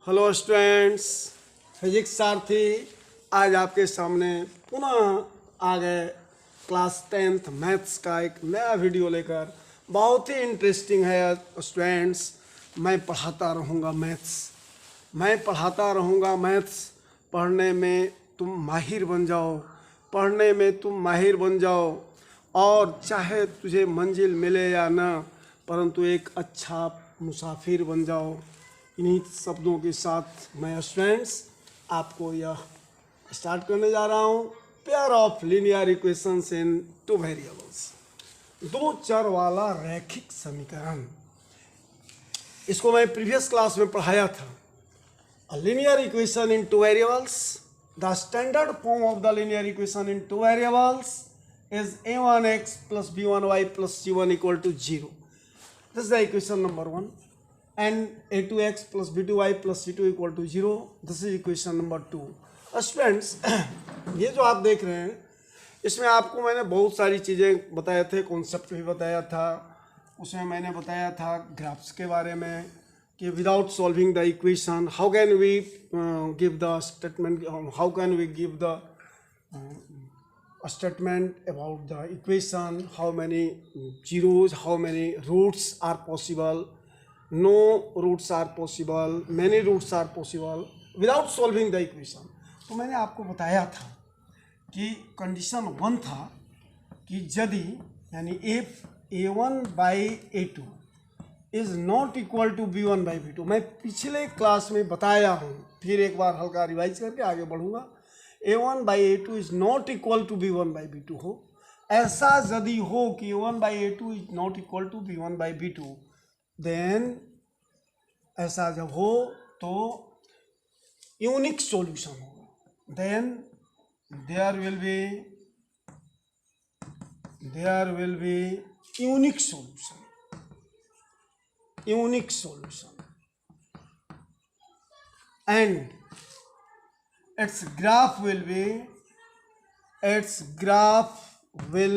Hello students, physics सारथी आज आपके सामने पुनः आ गए क्लास 10th मैथ्स का एक नया वीडियो लेकर। बहुत ही इंटरेस्टिंग है स्टूडेंट्स। मैं पढ़ाता रहूँगा मैथ्स। पढ़ने में तुम माहिर बन जाओ और चाहे तुझे मंजिल मिले या ना, परंतु एक अच्छा मुसाफिर बन जाओ। इन्हीं शब्दों के साथ मैं स्टूडेंट्स आपको यह स्टार्ट करने जा रहा हूँ। Pair of linear equations in two variables, दो चर वाला रैखिक समीकरण। इसको मैं प्रीवियस क्लास में पढ़ाया था। A linear equation in two variables. The standard form of the linear equation in two variables is a1x plus b1y plus c1 equal to 0. This is the equation number 1. And a2x plus b2y plus c2 equal to 0. This is equation number 2. Students, ये जो आप देख रहे हैं इसमें आपको मैंने बहुत सारी चीज़ें बताए थे, कॉन्सेप्ट भी बताया था। उसमें मैंने बताया था ग्राफ्स के बारे में कि without solving the equation how can we give the statement, how can we give the a statement about the equation, how many zeros, how many roots are possible, no roots are possible, many roots are possible without solving the equation। तो मैंने आपको बताया था कि condition 1 था कि यदि यानी if a1/a2 is not equal to b1 by b2। मैं पिछले क्लास में बताया हूँ, फिर एक बार हल्का रिवाइज करके आगे बढ़ूंगा। a1/a2 is not equal to b1 by b2 हो, ऐसा यदि हो कि a1/a2 is not equal to b1 by b2, then ऐसा जब हो तो यूनिक सॉल्यूशन होगा। Then there will be unique solution and its graph will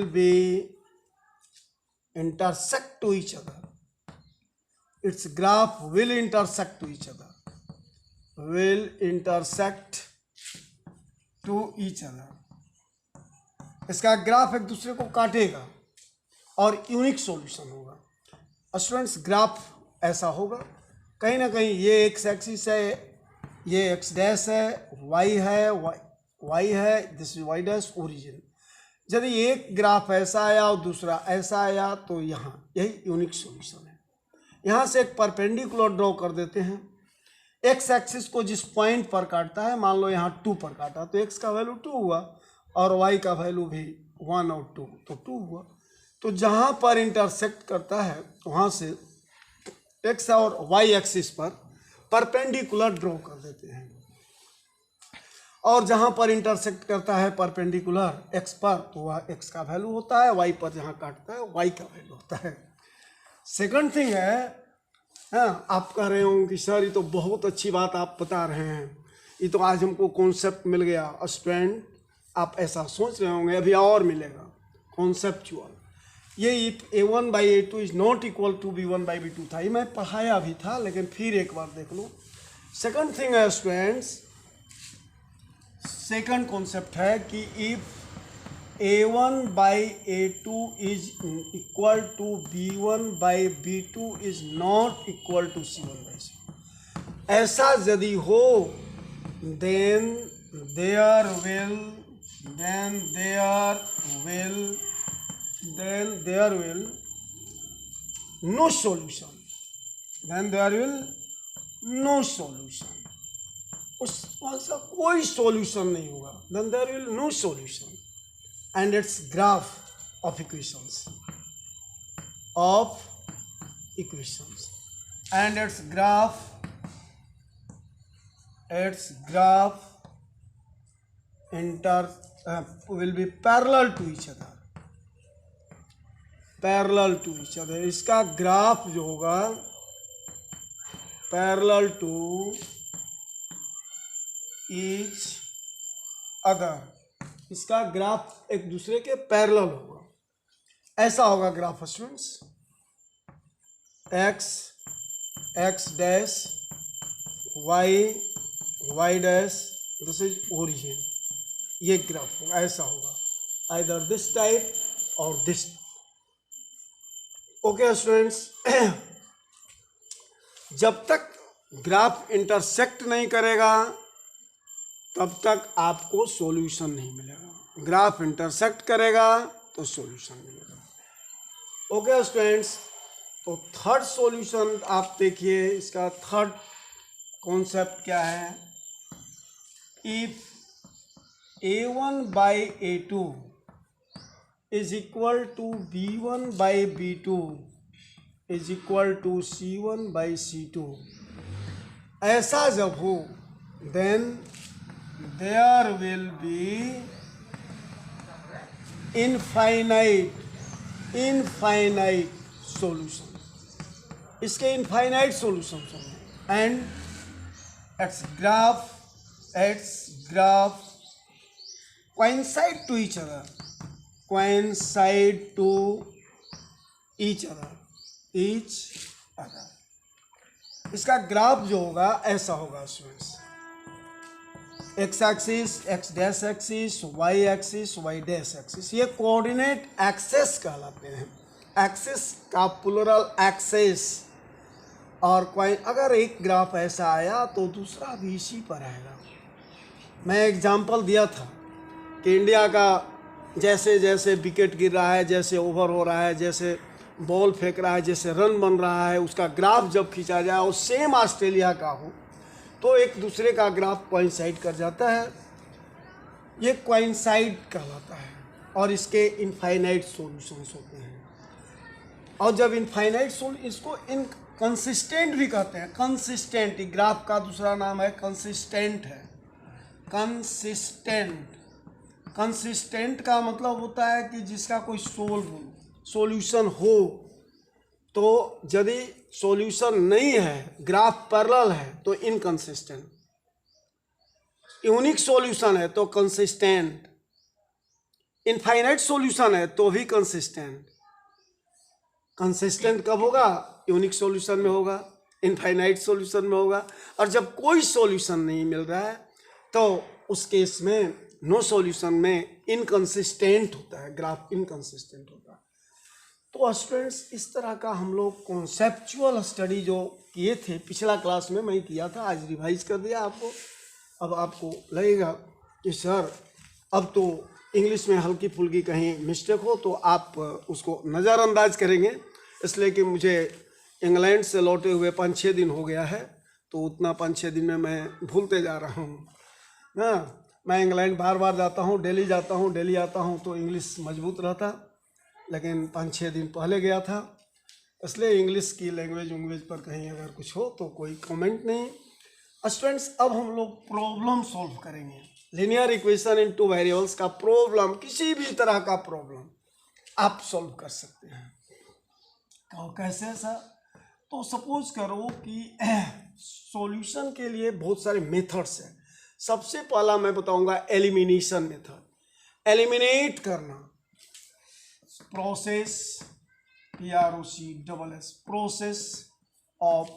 be intersect to each other. Its graph will intersect to each other, इसका graph एक दूसरे को काटेगा और यूनिक सॉल्यूशन होगा। स्टूडेंट्स, ग्राफ ऐसा होगा, कहीं ना कहीं ये एक्स एक्सिस है, ये एक्स डैश है, वाई है, this is y dash origin. यदि एक ग्राफ ऐसा आया और दूसरा ऐसा आया तो यहाँ यही यूनिक सॉल्यूशन है। यहाँ से एक परपेंडिकुलर ड्रॉ कर देते हैं। एक्स एक्सिस को जिस पॉइंट पर काटता है, मान लो यहाँ 2 पर काटा तो एक्स का वैल्यू 2 हुआ और वाई का वैल्यू भी 1 और 2 तो 2 हुआ। तो जहाँ पर इंटरसेक्ट करता है वहाँ से एक्स और वाई एक्सिस पर परपेंडिकुलर ड्रॉ कर देते हैं, और जहाँ पर इंटरसेक्ट करता है परपेंडिकुलर एक्स पर तो वह एक्स का वैल्यू होता है, वाई पर जहाँ काटता है वाई का वैल्यू होता है। सेकंड थिंग है, हाँ, आप कह रहे हो कि सर ये तो बहुत अच्छी बात आप बता रहे हैं, ये तो आज हमको कॉन्सेप्ट मिल गया। स्टूडेंट, आप ऐसा सोच रहे होंगे, अभी और मिलेगा कॉन्सेप्चुअल। ये a1/a2 is not equal to b1 by b2 था, ये मैं पढ़ाया भी था, लेकिन फिर एक बार देख लो। सेकंड थिंग है स्टूडेंट्स, सेकंड कॉन्सेप्ट है कि if a1/a2 is equal to b1 by b2 is not equal to c1/c2, ऐसा यदि हो then there will no solution. उसका कोई सॉल्यूशन नहीं होगा। Then there will no solution. And its graph of equations. And its graph will be parallel to each other. इसका graph जो होगा पैरेलल टू ईच अदर, इसका ग्राफ एक दूसरे के पैरेलल होगा। ऐसा होगा graph students, x dash y dash, this is origin. ये ग्राफ होगा, ऐसा होगा, आइदर दिस टाइप और दिस। ओके स्टूडेंट्स, जब तक ग्राफ इंटरसेक्ट नहीं करेगा तब तक आपको सॉल्यूशन नहीं मिलेगा। ग्राफ इंटरसेक्ट करेगा तो सॉल्यूशन मिलेगा। ओके स्टूडेंट्स, तो थर्ड सॉल्यूशन आप देखिए, इसका थर्ड कॉन्सेप्ट क्या है। If a1 by a2 is equal to b1 by b2 is equal to c1 by c2, ऐसा जब हो, then there will be infinite solution. इसके इनफाइनाइट सॉल्यूशन होंगे, and its graph coincide to each other, इसका graph जो होगा ऐसा होगा students, x axis, x dash axis, y axis, y dash axis, ये कोऑर्डिनेट एक्सेस कहलाते हैं। एक्सिस का प्लूरल एक्सेस। और कोई अगर एक ग्राफ ऐसा आया तो दूसरा भी इसी पर आएगा। मैं एग्जांपल दिया था कि इंडिया का जैसे जैसे विकेट गिर रहा है, जैसे ओवर हो रहा है, जैसे बॉल फेंक रहा है, जैसे रन बन रहा है, उसका ग्राफ जब खींचा जाए और सेम ऑस्ट्रेलिया का हो तो एक दूसरे का ग्राफ कोइंसाइड कर जाता है। ये कोइंसाइड कहलाता है और इसके इनफाइनाइट सॉल्यूशंस होते हैं। और जब इनफाइनाइट सॉल्यूशन, इसको कंसिस्टेंट भी कहते हैं। कंसिस्टेंट, ग्राफ का दूसरा नाम है कंसिस्टेंट है। कंसिस्टेंट का मतलब होता है कि जिसका कोई सॉल्यूशन हो। तो यदि सॉल्यूशन नहीं है, ग्राफ पैरेलल है तो इनकंसिस्टेंट, यूनिक सॉल्यूशन है तो कंसिस्टेंट, इनफाइनाइट सॉल्यूशन है तो भी कंसिस्टेंट। कंसिस्टेंट कब होगा? यूनिक सॉल्यूशन में होगा, इनफाइनाइट सॉल्यूशन में होगा। और जब कोई सॉल्यूशन नहीं मिल रहा है तो उस केस में नो सॉल्यूशन में इनकंसिस्टेंट होता है, ग्राफ इनकंसिस्टेंट होता है। तो स्टूडेंट्स, इस तरह का हम लोग कॉन्सेप्चुअल स्टडी जो किए थे पिछला क्लास में, मैं किया था, आज रिवाइज कर दिया आपको। अब आपको लगेगा कि सर अब तो इंग्लिश में हल्की फुल्की कहीं मिस्टेक हो तो आप उसको नज़रअंदाज करेंगे, इसलिए कि मुझे इंग्लैंड से लौटे हुए 5-6 दिन हो गया है, तो उतना 5-6 दिन में मैं भूलते जा रहा हूँ ना। मैं इंग्लैंड बार बार जाता हूँ, दिल्ली जाता हूँ, दिल्ली आता हूँ तो इंग्लिश मजबूत रहता, लेकिन 5-6 दिन पहले गया था, इसलिए इंग्लिश की लैंग्वेज पर कहीं अगर कुछ हो तो कोई कमेंट नहीं। स्टूडेंट्स, अब हम लोग प्रॉब्लम सॉल्व करेंगे। लीनियर इक्वेशन इन 2 वेरिएबल्स का प्रॉब्लम, किसी भी तरह का प्रॉब्लम आप सॉल्व कर सकते हैं। और कैसे सर? तो सपोज करो कि सॉल्यूशन के लिए बहुत सारे मेथड्स हैं। सबसे पहला मैं बताऊंगा एलिमिनेशन मेथड। एलिमिनेट करना, process, PROCESS, process of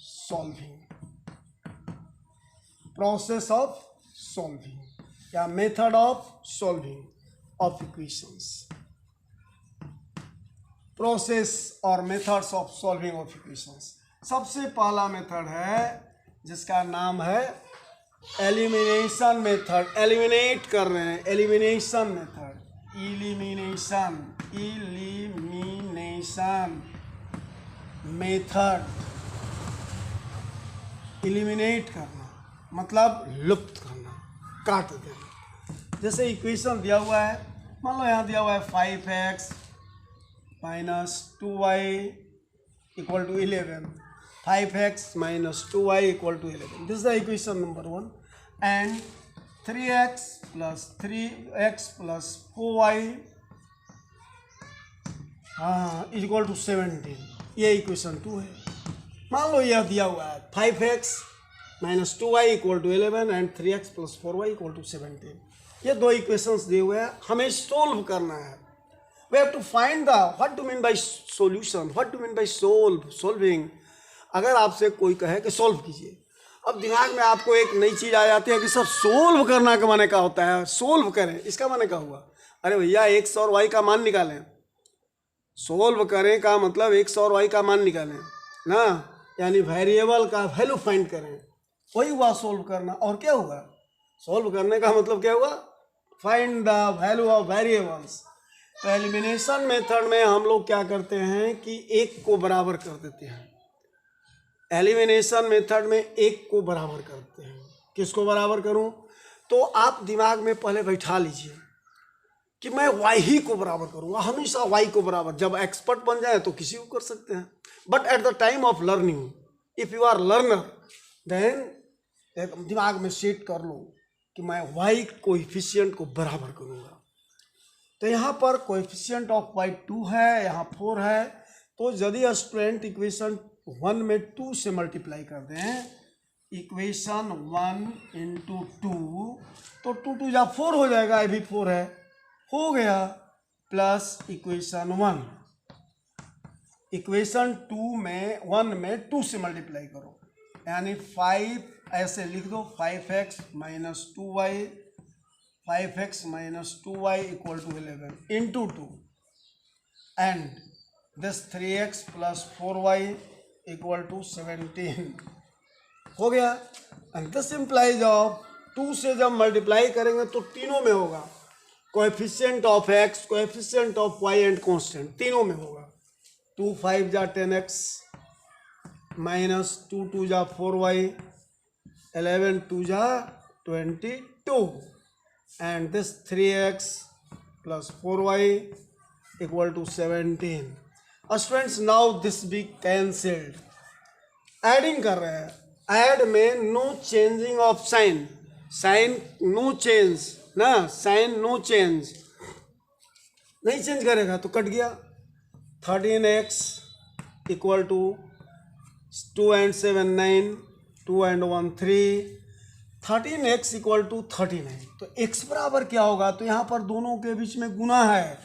solving, process of solving या method of solving of equations. Process और methods of solving of equations. सबसे पहला मेथड है जिसका नाम है एलिमिनेशन मेथड। एलिमिनेट कर रहे हैं, elimination method, elimination method. Eliminate करना मतलब लुप्त करना, काट देना। जैसे इक्वेशन दिया हुआ है, मान लो यहाँ दिया हुआ है 5x minus 2y equal to 11, 5x minus 2y equal to 11. This is the equation number 1. And 3x plus 3x plus 4y is equal to 17. ये इक्वेशन 2 है। मान लो यह दिया हुआ है 5x minus 2y equal to 11 and 3x plus 4y equal to 17. ये दो equations दिए हुए हैं, हमें सोल्व करना है। We have to find the what to mean by solution, what to mean by solving. अगर आपसे कोई कहे कि सॉल्व कीजिए अब दिमाग में आपको एक नई चीज़ आ जाती है कि सर सोल्व करना का माने क्या होता है, सोल्व करें, इसका माने क्या हुआ? अरे भैया एक्स और वाई का मान निकालें। सोल्व करें का मतलब एक्स और वाई का मान निकालें ना, यानी वेरिएबल का वैल्यू फाइंड करें, वही हुआ सोल्व करना। और क्या हुआ? सोल्व करने का मतलब क्या हुआ? Find the value of variables. तो एलिमिनेशन मेथड में हम लोग क्या करते हैं कि एक को बराबर कर देते हैं। एलिमिनेशन मेथड में एक को बराबर करते हैं। किसको बराबर करूं? तो आप दिमाग में पहले बैठा लीजिए कि मैं वाई ही को बराबर करूंगा, हमेशा वाई को बराबर। जब एक्सपर्ट बन जाए तो किसी को कर सकते हैं, but at the time of learning if you are learner then दिमाग में सेट कर लो कि मैं वाई कोएफिशिएंट को बराबर करूंगा। तो यहाँ पर कोएफिशिएंट ऑफ वाई 2 है, यहाँ 4 है। तो यदि स्टूडेंट इक्वेशन 1 में 2 से मल्टीप्लाई कर दें, इक्वेशन 1 इंटू 2, तो 2 2 जा 4 हो जाएगा, ये भी 4 है, हो गया। प्लस इक्वेशन 1, इक्वेशन 1 में 2 से मल्टीप्लाई करो, यानी 5 ऐसे लिख दो, 5x minus 2y, 5x minus 2y equal to 11 into 2, and this 3x plus 4y equal to 17 हो गया। एंड दिस इम्प्लाइज ऑफ 2 से जब मल्टीप्लाई करेंगे तो तीनों में होगा, coefficient of x, coefficient of y and constant, तीनों में होगा। 2 5 जा 10x माइनस 2 2 जा 4y, 11 2 जा 22, and this 3x plus 4y equal to 17. Students, now this be cancelled. Adding कर रहे हैं, ऐड में no changing of sign, sign no change ना, साइन नो चेंज, नहीं चेंज करेगा तो कट गया। 13x equal to 2 and 7 9, 2 and 1 3, 13x equal to 39। तो x बराबर क्या होगा? तो यहाँ पर दोनों के बीच में गुना है,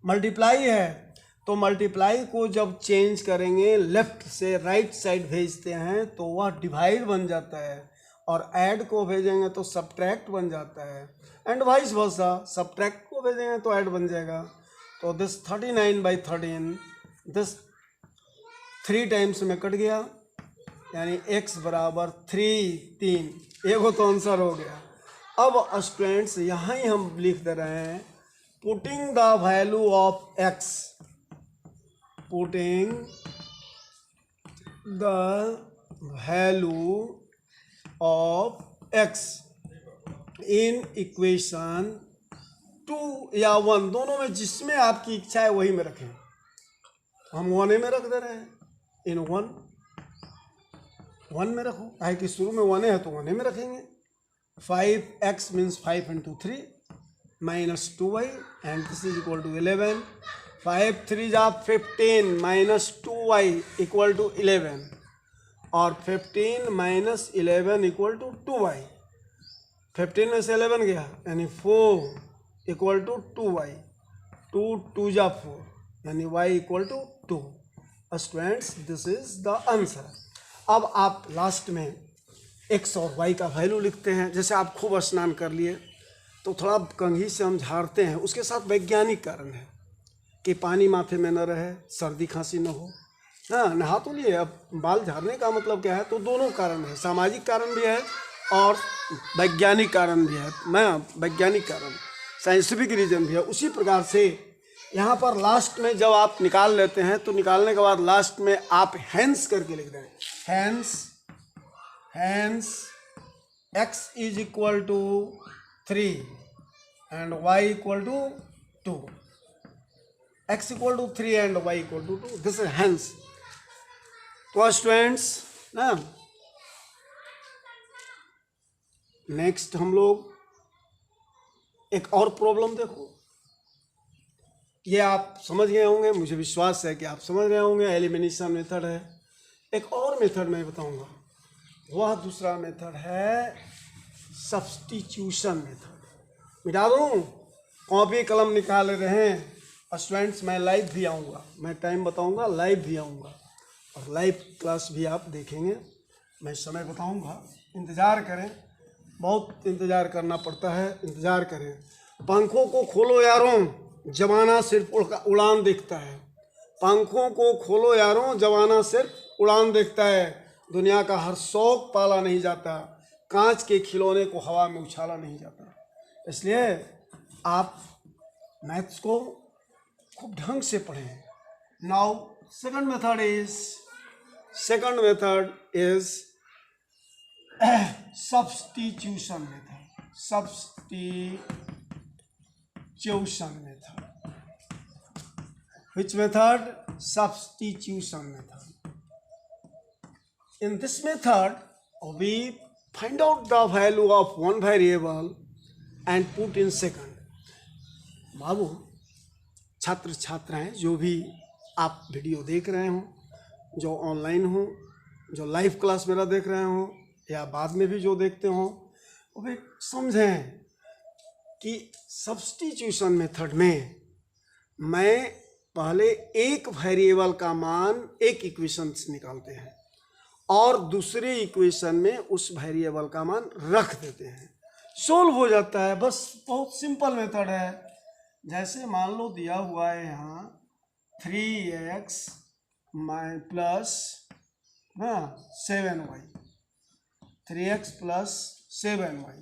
मल्टीप्लाई है। तो मल्टीप्लाई को जब चेंज करेंगे, लेफ्ट से राइट साइड भेजते हैं तो वह डिवाइड बन जाता है, और ऐड को भेजेंगे तो सब्ट्रैक्ट बन जाता है, एंड वाइस वर्सा, सब्ट्रैक्ट को भेजेंगे तो ऐड बन जाएगा। तो दिस 39/13, दिस 3 टाइम्स में कट गया, यानी x बराबर 3 एगो तो आंसर हो गया। अब स्टूडेंट्स यहाँ ही हम लिख दे रहे हैं, putting the value of x, putting the value of x in equation 2 या 1, दोनों में जिसमें आपकी इच्छा है वही में रखें। हम 1 में रख दे रहे हैं, इन 1 में रखो, काहे कि शुरू में 1 है तो 1 में रखेंगे। 5x means 5 into 3 minus 2y, and this is equal to 11। 5 3 जा 15 माइनस 2y इक्वल टू 11, और 15 माइनस 11 इक्वल टू 2y, 15 में से 11 गया, यानी 4 इक्वल टू 2y, 2 2 जा 4, यानी y equal to 2। Students this is the answer. अब आप लास्ट में x और y का वैल्यू लिखते हैं। जैसे आप खूब स्नान कर लिए तो थोड़ा कंघी से हम झाड़ते हैं, उसके साथ वैज्ञानिक कारण है कि पानी माथे में न रहे, सर्दी खांसी न हो। हाँ, नहा तो लिए, अब बाल झाड़ने का मतलब क्या है? तो दोनों कारण है, सामाजिक कारण भी है और वैज्ञानिक कारण भी है, मैं वैज्ञानिक कारण, साइंटिफिक रीजन भी है। उसी प्रकार से यहाँ पर लास्ट में जब आप निकाल लेते हैं तो निकालने के बाद लास्ट में आप हैंस करके लिख दें, hence x is equal to 3 and y equal to 2, x equal to 3 and y equal to 2, this is hence. तो स्टूडेंट्स ना, नेक्स्ट हम लोग एक और प्रॉब्लम देखो, ये आप समझ गए होंगे, मुझे विश्वास है कि आप समझ गए होंगे। एलिमिनेशन मेथड है। एक और मेथड मैं बताऊंगा, वह दूसरा मेथड है सब्स्टिट्यूशन मेथड। मिटा दूँ, कॉपी कलम निकाल रहे हैं स्टूडेंट्स, मैं लाइव भी आऊँगा, मैं टाइम बताऊँगा, लाइव भी आऊँगा और लाइव क्लास भी आप देखेंगे। मैं समय बताऊंगा, इंतज़ार करें, बहुत इंतज़ार करना पड़ता है, इंतज़ार करें। पंखों को खोलो यारों, जमाना सिर्फ उड़ान देखता है। पंखों को खोलो यारों, जमाना सिर्फ उड़ान देखता है। दुनिया का हर शौक पाला नहीं जाता, कांच के खिलौने को हवा में उछाला नहीं जाता। इसलिए आप मैथ्स को खूब ढंग से पढ़ें। Now second method is substitution method. Which method? Substitution method. In this method, we find out the value of one variable and put in second. बाबू, छात्र छात्राएं जो भी आप वीडियो देख रहे हो, जो ऑनलाइन हो, जो लाइव क्लास मेरा देख रहे हो या बाद में भी जो देखते हो, वो भी समझें कि सब्स्टिट्यूशन मेथड में मैं पहले एक वेरिएबल का मान एक इक्वेशन से निकालते हैं और दूसरे इक्वेशन में उस वेरिएबल का मान रख देते हैं, सोल्व हो जाता है। बस बहुत सिंपल मेथड है। जैसे मान लो दिया हुआ है यहाँ 3x plus 7y, 3x plus 7y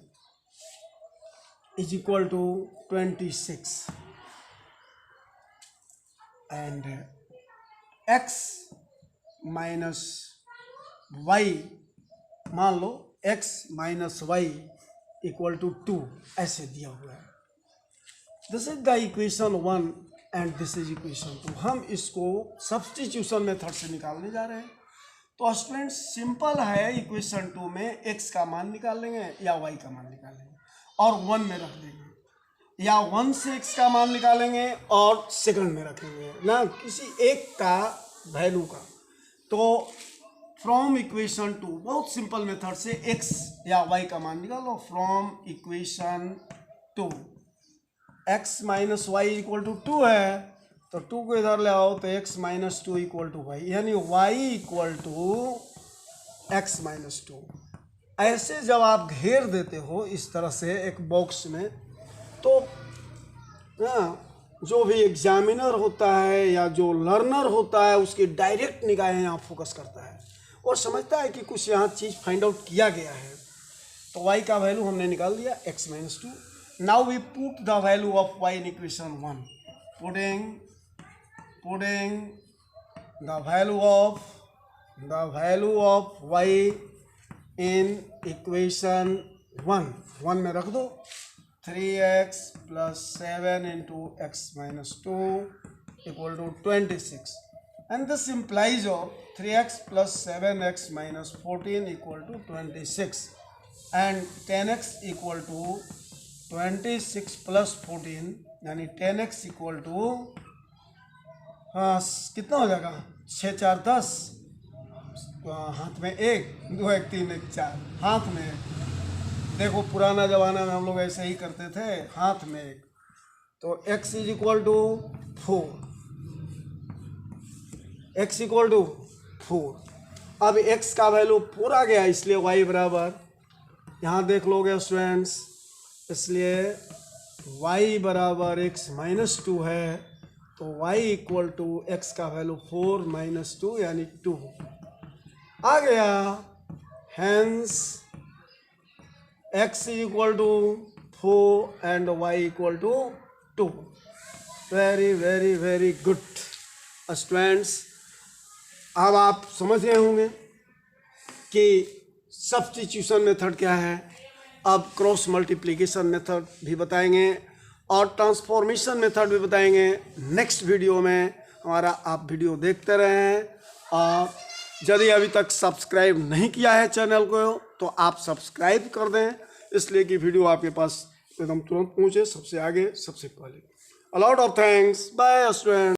is equal to 26 and x minus y, मान लो x minus y equal to 2 ऐसे दिया हुआ है। This is the equation 1 and this is equation 2। हम इसको सब्स्टिट्यूशन मेथड से निकालने जा रहे हैं। तो स्टूडेंट्स सिंपल है, इक्वेशन 2 में x का मान निकाल लेंगे या y का मान निकालेंगे और 1 में रख देंगे, या 1 से x का मान निकालेंगे और सेकंड में रखेंगे ना, किसी एक का वैल्यू का। तो फ्रॉम इक्वेशन 2 बहुत सिंपल मेथड से x या y का मान निकालो। From equation 2 x minus y equal to 2 है, तो 2 को इधर ले आओ तो x minus 2 equal to y, यानी y equal to x minus 2। ऐसे जब आप घेर देते हो इस तरह से एक बॉक्स में, तो जो भी एग्जामिनर होता है या जो लर्नर होता है उसकी डायरेक्ट निगाहें यहाँ फोकस करता है और समझता है कि कुछ यहाँ चीज़ फाइंड आउट किया गया है। तो y का वैल्यू हमने निकाल दिया x minus 2। Now we put the value of y in equation 1. Putting the value of y in equation 1 में रख दो। 3x plus 7 into x minus 2 equal to 26, and this implies of 3x plus 7x minus 14 equal to 26 and 10x equal to 26 plus 14 यानी 10x equal to कितना हो जाएगा, 6 4 10, हाथ में 1 2 1 3 1 4, हाथ में 1। देखो पुराना ज़माना में हम लोग ऐसे ही करते थे, हाथ में 1। तो x is equal to 4, x equal to 4। अब x का वैल्यू 4 आ गया, इसलिए y बराबर, यहाँ देख लोगे स्टूडेंट्स, इसलिए y बराबर x माइनस 2 है, तो y इक्वल टू x का वैल्यू 4 माइनस 2 यानी 2 आ गया। Hence x equal to 4 and y equal to 2। Very very very good students. अब आप समझ रहे होंगे कि सब्स्टिट्यूशन मेथड क्या है। अब क्रॉस मल्टीप्लिकेशन मेथड भी बताएंगे और ट्रांसफॉर्मेशन मेथड भी बताएंगे नेक्स्ट वीडियो में। हमारा आप वीडियो देखते रहें। आप यदि अभी तक सब्सक्राइब नहीं किया है चैनल को तो आप सब्सक्राइब कर दें, इसलिए कि वीडियो आपके पास एकदम तुरंत पहुँचे, सबसे आगे सबसे पहले। A lot of thanks, bye student.